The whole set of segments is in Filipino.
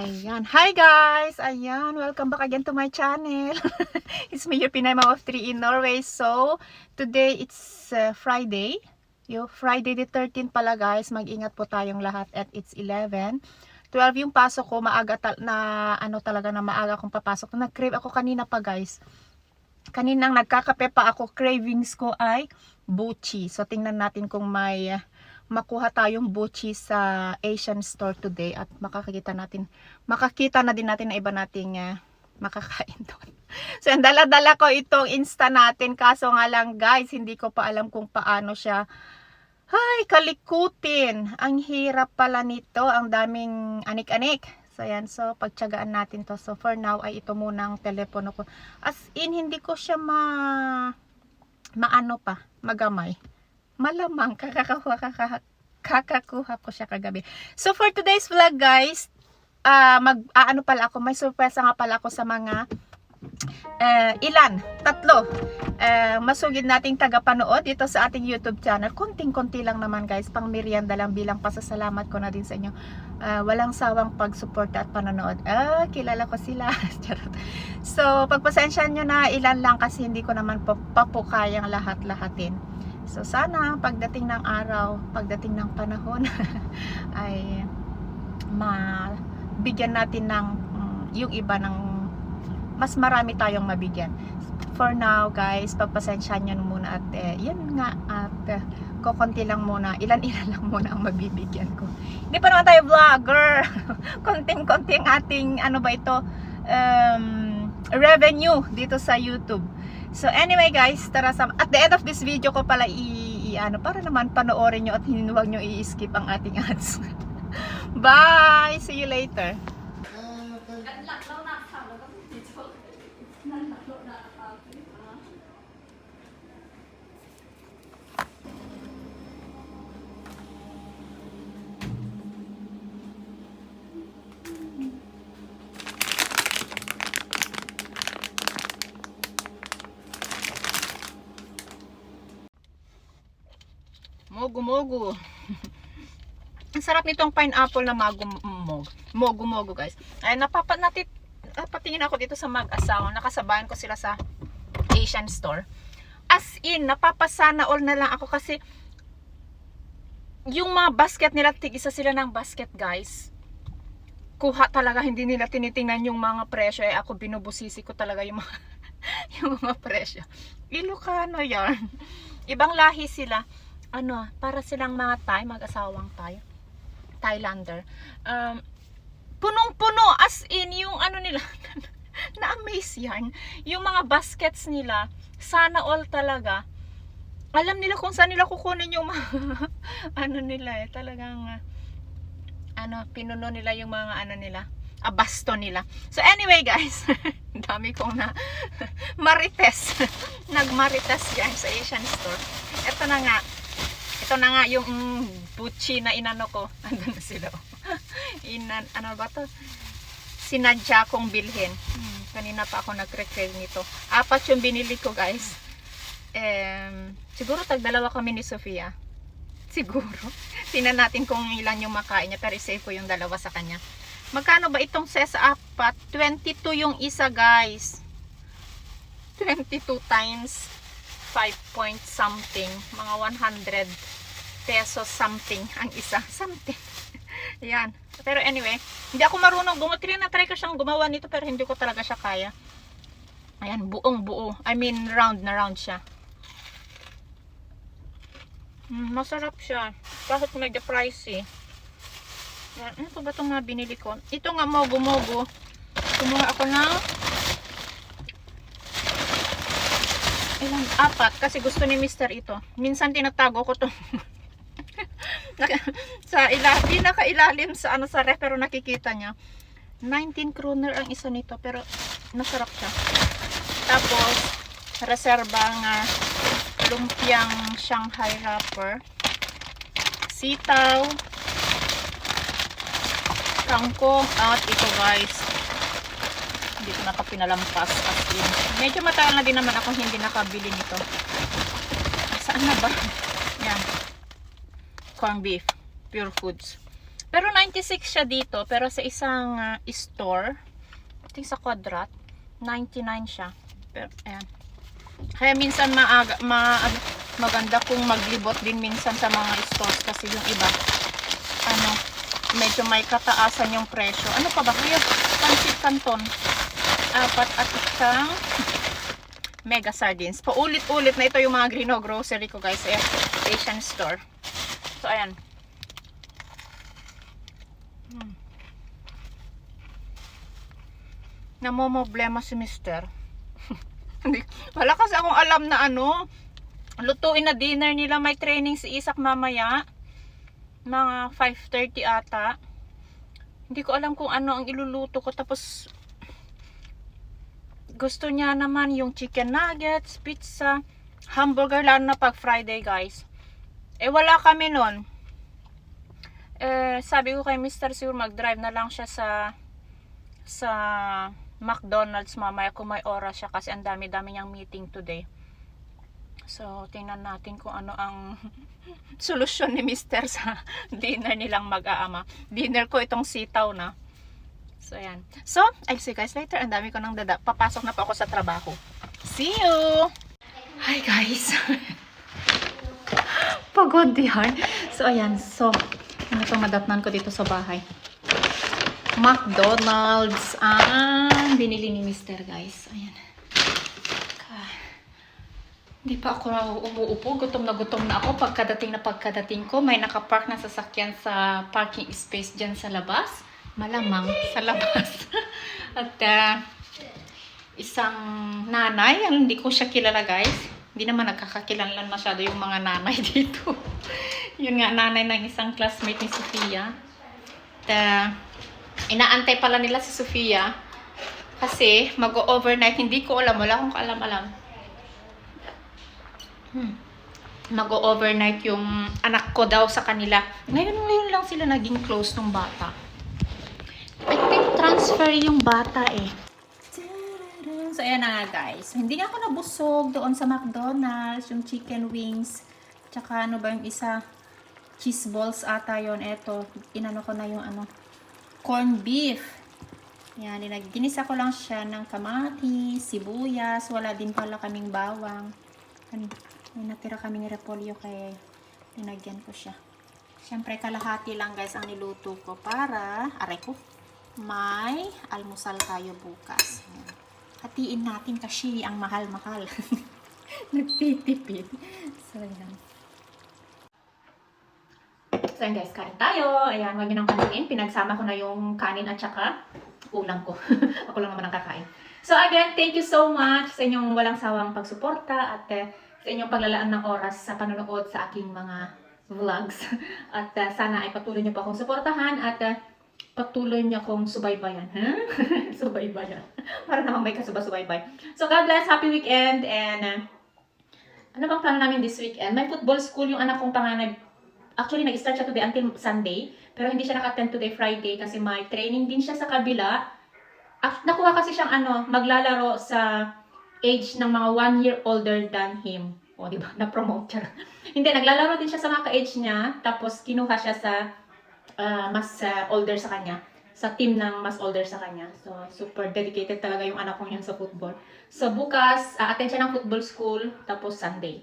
Ayan. Hi guys! Ayan. Welcome back again to my channel. It's me, your Pinay Mom of 3 in Norway. So, today it's Friday. Friday the 13th pala guys. Mag-ingat po tayong lahat at it's 11. 12 yung pasok ko. Maaga na maaga akong papasok. Nag-crave ako kanina pa guys. Kaninang nagkakape pa ako. Cravings ko ay buchi. So, tingnan natin kung may makuha tayong buchi sa Asian store today at makakita na din natin na iba nating makakain doon. So, ang dala-dala ko itong Insta natin, kaso nga lang guys, hindi ko pa alam kung paano siya kalikutin. Ang hirap pala nito, ang daming anik-anik. So, yan. So, pagtyagaan natin to. So, for now, ay ito muna ang telepono ko. As in, hindi ko siya magamay. Malamang kakakuha ko siya kagabi. So for today's vlog guys, may surpresa nga pala ako sa mga tatlo masugid nating tagapanood dito sa ating YouTube channel. Konting-konti lang naman guys, pang merienda lang bilang pasasalamat ko na din sa inyo. Walang sawang pagsuporta at panonood. Kilala ko sila. So pagpasensya nyo na, ilan lang kasi hindi ko naman pa po kayang lahat-lahatin. So sana pagdating ng araw, pagdating ng panahon ay mabigyan natin ng yung iba ng mas marami tayong mabigyan. For now guys, pagpasensyahan nyo muna at yan nga at kukunti lang muna, ilan-ilan lang muna ang mabibigyan ko. Hindi pa naman tayo vlogger. Konting-konti ang ating revenue dito sa YouTube. So anyway guys, tara at the end of this video ko pala para naman panoorin nyo at huwag nyo i-skip ang ating ads. Bye! See you later. Mogu-mogu. Ang sarap nitong pineapple na mogu-mogu guys. Ay napatingin ako dito sa mag-asawa. Nakasabayan ko sila sa Asian store. As in, napapasana all na lang ako kasi yung mga basket nila, tig-isa sila ng basket guys. Kuha talaga, hindi nila tinitingnan yung mga presyo. Ako binubusisi ko talaga yung mga, yung mga presyo. Ilocano yan. Ibang lahi sila. Para silang mga mag-asawang Thailander. Punong-puno, as in, yung nila, na-amaze yan. Yung mga baskets nila, sana all talaga. Alam nila kung saan nila kukunin yung mga, nila talagang, pinuno nila yung mga, basto nila. So anyway guys, dami kong marites. Nagmarites guys sa Asian store. Ito na nga yung buchi na inano ko. Andun na sila. Sinadya kong bilhin. Kanina pa ako nag-recall nito. 4 yung binili ko guys. Siguro tag-2 kami ni Sofia. Siguro. Tingnan natin kung ilan yung makain niya. Pero i-save ko yung 2 sa kanya. Magkano ba itong sa 4? 22 yung isa guys. 22 times 5 point something. Mga 100 pesos something ang isa. Something. Yan. Pero anyway, hindi ako marunong gumawa. Na-try ko siyang gumawa nito pero hindi ko talaga siya kaya. Ayan, buong buo. I mean, round na round siya. Masarap siya. Kahit medyo pricey. Yan. Ano ba itong binili ko? Ito nga, mogu-mogu. Kumuha ako ng 4 kasi gusto ni Mr. ito. Minsan tinatago ko to sa pinaka-ilalim sa sa ref, pero nakikita niya 19 kroner ang isa nito pero masarap siya. Tapos reserbang lumpiang Shanghai wrapper, sitaw, kangkong at ito guys, hindi ko na pinalampas as in. Medyo matagal na din naman ako hindi nakabili nito. Saan na ba? Yan. Corn beef. Pure Foods. Pero 96 siya dito. Pero sa isang store, I think sa Quadrat, 99 siya. Pero, ayan. Kaya minsan maganda kung maglibot din minsan sa mga stores kasi yung iba, ano, medyo may kataasan yung presyo. Ano pa ba? Kuya, Pancit Canton. 4 at isang mega sardines. Paulit-ulit na ito yung mga Grino grocery ko guys. Asian store. So, ayan. Namomroblema si Mister. Wala kasi akong alam na ano, lutuin na dinner nila. May training si Isak mamaya. Mga 5:30 ata. Hindi ko alam kung ano ang iluluto ko. Tapos, gusto niya naman yung chicken nuggets, pizza, hamburger, lalo na pag Friday guys. Wala kami nun. Sabi ko kay Mr. Siguro mag-drive na lang siya sa McDonald's mamaya kung may oras siya kasi ang dami-dami niyang meeting today. So, tingnan natin kung ano ang solusyon ni Mr. sa dinner nilang mag-aama. Dinner ko itong sitaw na. So, ayan. So, I'll see you guys later. Ang dami ko nang papasok na po ako sa trabaho. See you! Hi guys! Pagod diyan. So, ayan. So, ano itong madatnan ko dito sa bahay? McDonald's ang binili ni Mr. guys. Ayan. Hindi pa ako umuupo. Gutom na ako. Pagkadating ko, may nakapark na sasakyan sa parking space dyan sa labas. Malamang sa labas. At isang nanay, hindi ko siya kilala guys. Hindi naman nagkakakilanlan masyado yung mga nanay dito. Yun nga, nanay ng isang classmate ni Sofia. At inaantay pala nila si Sofia kasi mag-overnight. Hindi ko alam, wala akong kaalam-alam. Mag-overnight yung anak ko daw sa kanila. Ngayon lang sila naging close ng bata. I think transfer yung bata eh. So ayan na nga guys. Hindi nga ako nabusog doon sa McDonald's. Yung chicken wings. Tsaka ano ba yung isa? Cheese balls ata yun. Eto, inano ko na yung ano, corned beef. Yan, ginisa ko lang siya ng kamatis, sibuyas. Wala din pala kaming bawang. May natira kaming repolyo kaya linagyan ko siya. Siyempre kalahati lang guys ang niluto ko para, aray ko, may almusal tayo bukas. Yan. Hatiin natin kasi ang mahal-mahal. Nagtitipid. So yan. So yan guys, kain tayo. Ayan, wag nyo nang kanin. Pinagsama ko na yung kanin at saka ulam ko. Ako lang naman ang kakain. So again, thank you so much sa inyong walang sawang pagsuporta at sa inyong paglalaan ng oras sa panonood sa aking mga vlogs. At sana ay patuloy nyo pa akong suportahan at patuloy nyo akong subaybayan. Subaybayan. Para naman may kasubasubaybay. So God bless, happy weekend, and ano bang plano namin this weekend? May football school yung anak kong panganay. Actually, nag-start siya today until Sunday. Pero hindi siya naka-attend today Friday kasi may training din siya sa kabila. Nakuha kasi siyang maglalaro sa age ng mga 1 year older than him. O, diba? Na-promote siya. Hindi, naglalaro din siya sa mga ka-age niya. Tapos, kinuha siya sa mas older sa kanya. Sa team ng mas older sa kanya. So, super dedicated talaga yung anak kong yun sa football. So, bukas, attend siya ng football school. Tapos, Sunday.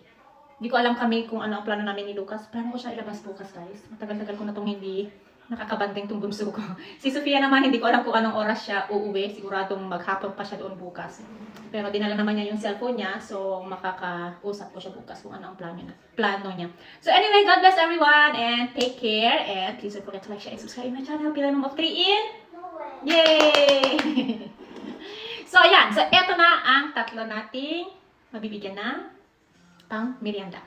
Hindi ko alam kami kung ano ang plano namin ni Lucas. Plano ko siya ilabas bukas, guys. Matagal-tagal ko na itong hindi nakakabanding itong bunso ko. Si Sofia naman, hindi ko alam kung anong oras siya uuwi. Siguradong maghapon pa siya doon bukas. Pero dinala naman niya yung cellphone niya. So, makakausap ko siya bukas kung ano ang plano niya. So, anyway, God bless everyone. And take care. And please don't forget to like, share, and subscribe my channel. Pilanong of 3 in. Yay! So, ayan. So, eto na ang tatlo nating mabibigyan ng pang merienda.